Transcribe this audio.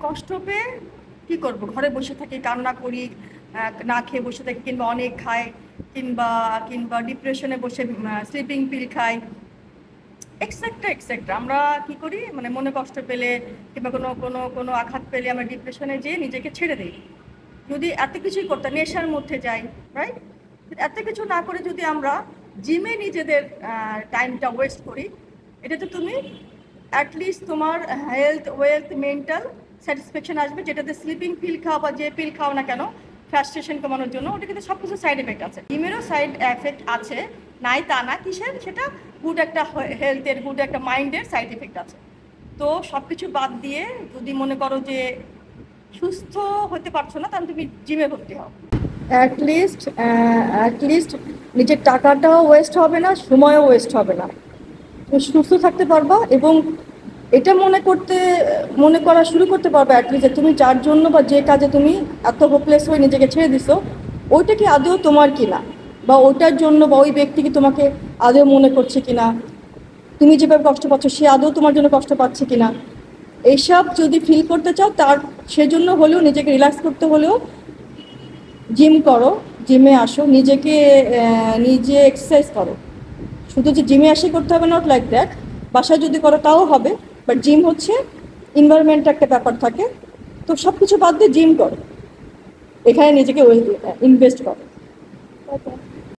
কষ্ট পেয়ে কী করবো, ঘরে বসে থাকি, কান্না করি, না খেয়ে বসে থাকি, কিংবা অনেক খাই, কিংবা কিংবা ডিপ্রেশনে বসে স্লিপিং পিল খাই, এক্সেট্রা এক্সেট্রা। আমরা কি করি, মানে মনে কষ্ট পেলে কিংবা কোনো কোনো কোনো আঘাত পেলে আমরা ডিপ্রেশনে যেয়ে নিজেকে ছেড়ে দিই। যদি এত কিছুই করতে, নেশার মধ্যে যাই, রাইট? এত কিছু না করে যদি আমরা জিমে নিজেদের টাইমটা ওয়েস্ট করি, এটাতে তুমি অ্যাটলিস্ট তোমার হেলথ, ওয়েলথ, মেন্টাল স্যাটিসফ্যাকশন আসবে, যেটাতে স্লিপিং পিল খাও বা যে পিল খাও না কেন ফ্রাস্ট্রেশন কমানোর জন্য, ওটা কিন্তু সব কিছু সাইড এফেক্ট আছে। জিমেরও সাইড এফেক্ট আছে, নাই তা না। কিসের? সেটা গুড একটা হেলথের, গুড একটা মাইন্ডের সাইড এফেক্ট আছে। তো সব কিছু বাদ দিয়ে যদি মনে করো যে সুস্থ হতে পারছো না, তাহলে তুমি জিমে ভর্তি হও। অ্যাটলিস্ট নিজের টাকাটাও ওয়েস্ট হবে না, সময়ও ওয়েস্ট হবে না, তুমি সুস্থ থাকতে পারবা। এবং এটা মনে করা শুরু করতে পারবে অ্যাটলিস্ট যে তুমি যার জন্য বা যে কাজে তুমি এত হোপলেস হয়ে নিজেকে ছেড়ে দিছো, ওইটা কি আদৌ তোমার কিনা, বা ওইটার জন্য বা ওই ব্যক্তি কি তোমাকে আদৌ মনে করছে কিনা, তুমি যেভাবে কষ্ট পাচ্ছ সে আদৌ তোমার জন্য কষ্ট পাচ্ছে কিনা, এইসব যদি ফিল করতে চাও, সেজন্য হলেও নিজেকে রিল্যাক্স করতে হলেও জিম করো, জিমে আসো, নিজে এক্সারসাইজ করো। শুধু যে জিমে আসে করতে হবে, নট লাইক দ্যাট, বাসায় যদি করো তাও হবে। বাট জিম হচ্ছে এনভায়রনমেন্ট, একটা ব্যাপার থাকে। তো সব কিছু বাদ দিয়ে জিম করো, এখানে নিজেকে ইনভেস্ট করো।